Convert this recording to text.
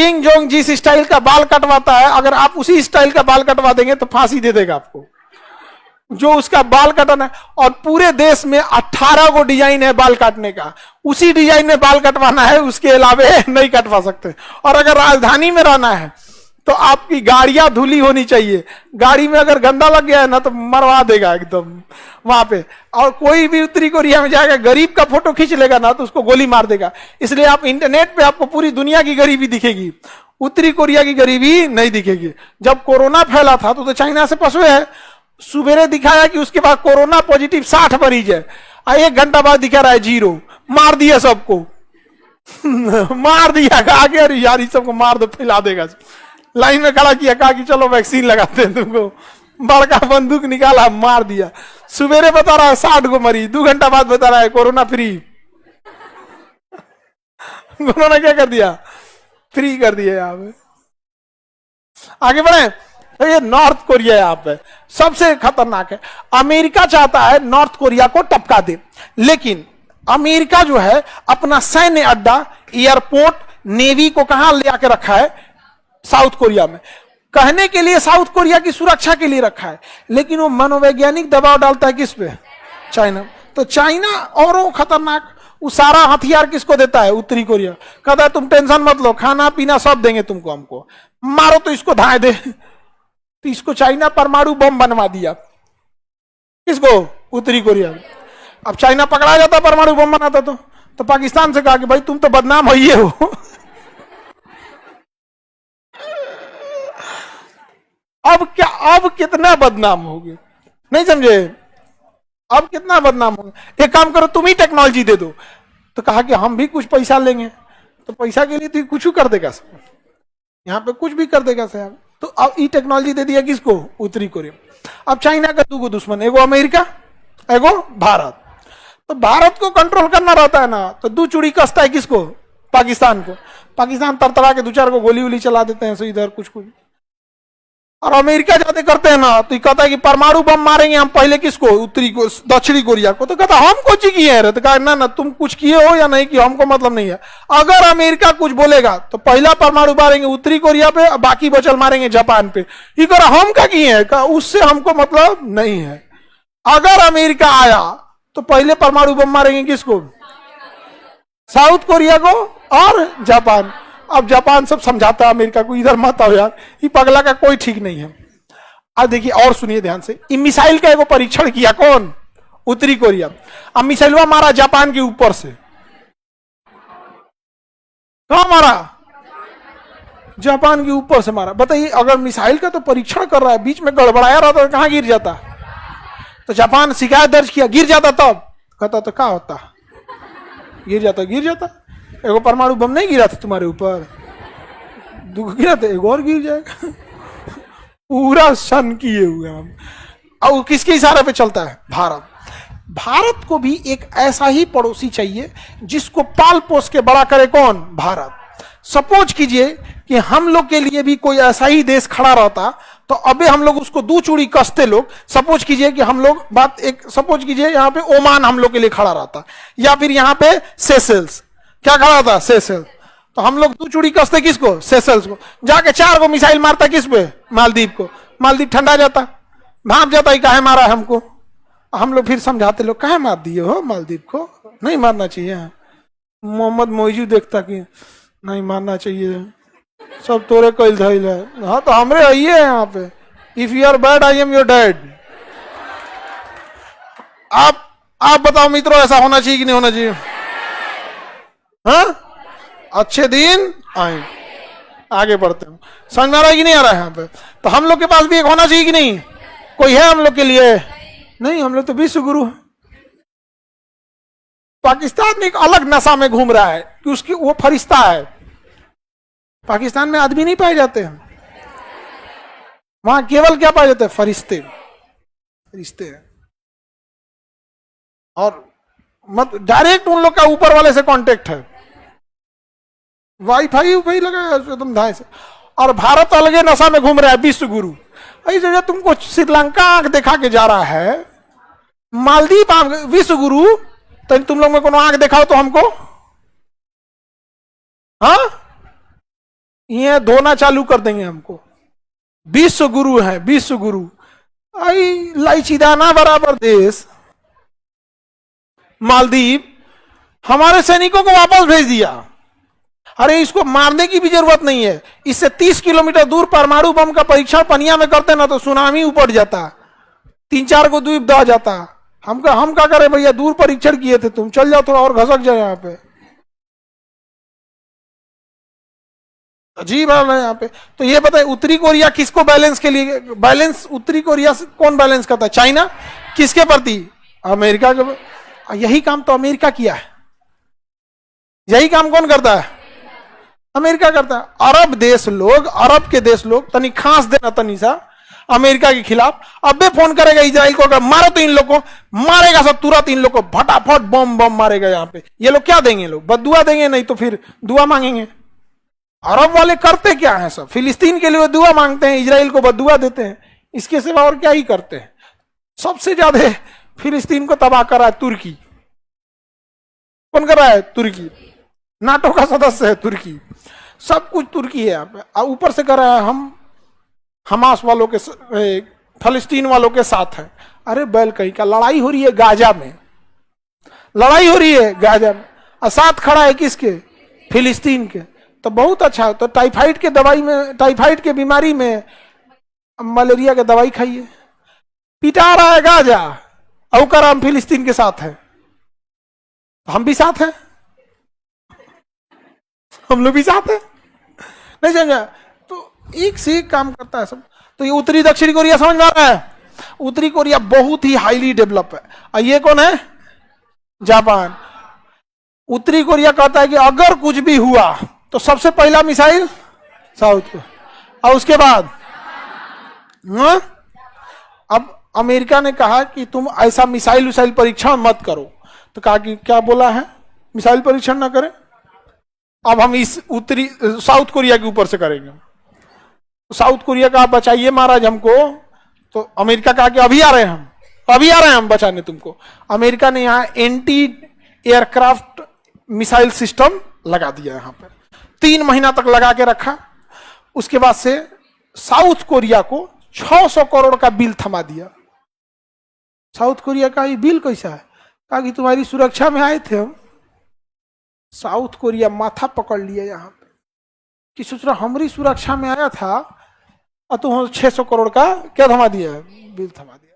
King Jong जिस style का बाल कटवाता है, अगर आप उसी स्टाइल का बाल कटवा देंगे तो फांसी दे देगा आपको, जो उसका बाल कटवाना है। और पूरे देश में 18 को डिजाइन है बाल काटने का, उसी डिजाइन में बाल कटवाना है, उसके अलावे नहीं कटवा सकते। और अगर राजधानी में रहना है तो आपकी गाड़ियां धुली होनी चाहिए, गाड़ी में अगर गंदा लग गया है ना तो मरवा देगा एकदम वहां पे। और कोई भी उत्तरी कोरिया में जाएगा, गरीब का फोटो खींच लेगा ना तो उसको गोली मार देगा। इसलिए आप इंटरनेट पे आपको पूरी दुनिया की गरीबी दिखेगी, उत्तरी कोरिया की गरीबी नहीं दिखेगी। जब कोरोना फैला था तो चाइना से फंसे है, सुबेरे दिखाया कि उसके बाद कोरोना पॉजिटिव 60 मरीज है, 1 घंटा बाद दिखा रहा है 0, मार दिया सबको मार दिया, आगे अरे यार सबको मार दो, फैला देगा। लाइन में खड़ा किया, कहा कि चलो वैक्सीन लगाते हैं तुमको, बड़का बंदूक निकाला, मार दिया। सुबेरे बता रहा है 60 को मरीज, 2 घंटा बाद बता रहा है कोरोना फ्री उन्होंने क्या कर दिया, फ्री कर दिया। यहाँ पे आगे बढ़े तो ये नॉर्थ कोरिया यहाँ पे सबसे खतरनाक है। अमेरिका चाहता है नॉर्थ कोरिया को टपका दे, लेकिन अमेरिका जो है अपना सैन्य अड्डा, एयरपोर्ट, नेवी को कहां ले आके रखा है, साउथ कोरिया में। कहने के लिए साउथ कोरिया की सुरक्षा के लिए रखा है, लेकिन वो मनोवैज्ञानिक दबाव डालता है किस पे, चाइना। तो चाइना और खतरनाक, वो सारा हथियार किसको देता है, उत्तरी कोरिया। कहता है तुम टेंशन मत लो, खाना पीना सब देंगे तुमको, हमको मारो तो इसको धाए दे। तो इसको चाइना परमाणु बम बनवा दिया, किसको, उत्तरी कोरिया। अब चाइना पकड़ा जाता परमाणु बम बनाता तो पाकिस्तान से कहा कि भाई तुम तो बदनाम हो ही हो अब क्या, अब कितना बदनाम होगे, नहीं समझे, अब कितना बदनाम होगा। एक काम करो, तुम ही टेक्नोलॉजी दे दो। तो कहा कि हम भी कुछ पैसा लेंगे, तो पैसा के लिए तो कुछ कर देगा, यहाँ पे कुछ भी कर देगा साहब। तो अब ई टेक्नोलॉजी दे दिया किसको, उत्तरी कोरिया। अब चाइना का 2 दुश्मन, एगो अमेरिका, एगो भारत। तो भारत को कंट्रोल करना रहता है ना, तो 2 चूड़ी कसता है किसको, पाकिस्तान को। पाकिस्तान तरतरा के 2-4 को गोली वोली चला देते हैं, सो इधर कुछ। और अमेरिका जाते करते हैं ना, तो कहता है कि परमाणु बम मारेंगे हम पहले किसको, उत्तरी को, दक्षिणी कोरिया को। तो कहता हम कुछ किए हैं, तो कहा ना ना तुम कुछ किए हो या नहीं किए हमको मतलब नहीं है। अगर अमेरिका कुछ बोलेगा तो पहला परमाणु मारेंगे उत्तरी कोरिया पे, बाकी बचल मारेंगे जापान पे। ये कह रहा हम क्या किए हैं, उससे हमको मतलब नहीं है। अगर अमेरिका आया तो पहले परमाणु बम मारेंगे किसको, साउथ कोरिया को और जापान। अब जापान सब समझाता है अमेरिका को, इधर मत आओ यार, ये पगला का कोई ठीक नहीं है। अब देखिए और सुनिए ध्यान से, मिसाइल का एगो परीक्षण किया कौन, उत्तरी कोरिया। अब मिसाइलवा मारा जापान के ऊपर से, कहां मारा, जापान के ऊपर से मारा। बताइए अगर मिसाइल का तो परीक्षण कर रहा है, बीच में गड़बड़ाया रहता तो कहां गिर जाता। तो जापान शिकायत दर्ज किया, गिर जाता तब कहता तो क्या होता, गिर जाता। एगो परमाणु बम नहीं गिरा था तुम्हारे ऊपर, 2 गिरा था, एक और गिर जाएगा पूरा सन किए हुए हम। और किसके इशारे पे चलता है, भारत। भारत को भी एक ऐसा ही पड़ोसी चाहिए जिसको पाल पोस के बड़ा करे, कौन, भारत। सपोज कीजिए कि हम लोग के लिए भी कोई ऐसा ही देश खड़ा रहता, तो अबे हम लोग उसको 2 चूड़ी कसते लोग। सपोज कीजिए कि हम लोग सपोज कीजिए यहाँ पे ओमान हम लोग के लिए खड़ा रहता, या फिर यहाँ पे सेशेल्स, क्या खड़ा था, सेशेल्स। तो हम लोग 2 चूड़ी कसते किसको, सेशेल्स को। जाके 4 को मिसाइल मारता किस पे, मालदीव को। मालदीव ठंडा जाता, भाप जाता, ही काहे मारा है हमको। हम लोग फिर समझाते, लोग काहे मार दिए हो मालदीव को, नहीं मारना चाहिए। मोहम्मद मोइजू देखता कि नहीं मारना चाहिए, सब तोरे कैल धैल है। हाँ तो हमरे आइए यहाँ पे, if you are bad I am your dad. आप बताओ मित्रों, ऐसा होना चाहिए कि नहीं होना चाहिए। हाँ, अच्छे दिन आए, आगे बढ़ते हैं। समझ में आ रहा है कि नहीं आ रहा है यहाँ पे। तो हम लोग के पास भी एक होना चाहिए कि नहीं, कोई है हम लोग के लिए, नहीं, हम लोग तो विश्व गुरु है। पाकिस्तान में एक अलग नशा में घूम रहा है कि उसकी वो फरिश्ता है। पाकिस्तान में आदमी नहीं पाए जाते हैं, वहां केवल क्या पाए जाते हैं, फरिश्ते हैं। और मत डायरेक्ट उन लोग का ऊपर वाले से कांटेक्ट है, वाईफाई लगाया एकदम धाए से। और भारत अलगे नशा में घूम रहा है, विश्व गुरु। इस जगह तुमको श्रीलंका आंख दिखा के जा रहा है, मालदीव आंख, विश्व गुरु। तो तुम लोग में कोनो आंख दिखाओ तो हमको, हाँ, ये धोना चालू कर देंगे हमको। विश्व गुरु है, विश्व गुरु। आई लाइचीदाना बराबर देश मालदीव हमारे सैनिकों को वापस भेज दिया। अरे इसको मारने की भी जरूरत नहीं है, इससे 30 किलोमीटर दूर परमाणु बम का परीक्षण पनिया में करते ना तो सुनामी उपट जाता, 3-4 को द्वीप दह जाता। हम क्या करें भैया, दूर परीक्षण किए थे, तुम चल जाओ थोड़ा और घसक जाए यहाँ पे। अजीब है यहाँ पे। तो ये बताए उत्तरी कोरिया किसको बैलेंस के लिए, बैलेंस उत्तरी कोरिया से कौन बैलेंस करता है? चाइना। किसके प्रति? अमेरिका के। यही काम तो अमेरिका किया है, यही काम कौन करता है? अमेरिका करता है। अरब देश लोग, अरब के देश लोग तनी खांस देना तनी सा अमेरिका के खिलाफ, अबे फोन करेगा इजराइल को, अगर मारो तो इन लोग को मारेगा सब तुरंत, इन लोग को फटाफट बम बम मारेगा यहाँ पे। ये लोग क्या देंगे? लोग बदुआ देंगे, नहीं तो फिर दुआ मांगेंगे। अरब वाले करते क्या है? सब फिलिस्तीन के लिए दुआ मांगते हैं, इजराइल को बदुआ देते हैं, इसके सिवा और क्या ही करते हैं। सबसे ज्यादा फिलिस्तीन को तबाह करा है तुर्की। कौन कर रहा है? तुर्की। नाटो का सदस्य है तुर्की, सब कुछ तुर्की है यहाँ पे। ऊपर से कर रहा है हम हमास वालों के, फलस्तीन वालों के साथ है। अरे बैल कहीं का, लड़ाई हो रही है गाजा में, लड़ाई हो रही है गाजा में, और साथ खड़ा है किसके? फिलिस्तीन के। तो बहुत अच्छा। तो टाइफाइड के दवाई में, टाइफाइड के बीमारी में मलेरिया के दवाई खाइए। पिटा रहा है गाजा, और कर हम फिलिस्तीन के साथ है। हम भी साथ हैं, हम लोग भी साथ हैं, नहीं समझा? तो एक से एक काम करता है सब। तो ये उत्तरी दक्षिणी कोरिया समझ में आ रहा है? उत्तरी कोरिया बहुत ही हाईली डेवलप है। और ये कौन है? जापान। उत्तरी कोरिया कहता है कि अगर कुछ भी हुआ तो सबसे पहला मिसाइल साउथ को, और उसके बाद अब अमेरिका ने कहा कि तुम ऐसा मिसाइल परीक्षण मत करो। तो कहा कि क्या बोला है? मिसाइल परीक्षण ना करें। अब हम इस उत्तरी साउथ कोरिया के ऊपर से करेंगे। साउथ कोरिया का बचाइए महाराज हमको। तो अमेरिका कहा कि अभी आ रहे हैं हम, अभी आ रहे हैं हम बचाने तुमको। अमेरिका ने यहाँ एंटी एयरक्राफ्ट मिसाइल सिस्टम लगा दिया यहाँ पे, 3 महीना तक लगा के रखा। उसके बाद से साउथ कोरिया को 600 करोड़ का बिल थमा दिया। साउथ कोरिया का ये बिल कैसा है? कहा कि तुम्हारी सुरक्षा में आए थे हम। साउथ कोरिया माथा पकड़ लिया यहाँ पे कि सोच रहा हमारी सुरक्षा में आया था और तुम 600 करोड़ का क्या थमा दिया? बिल थमा दिया।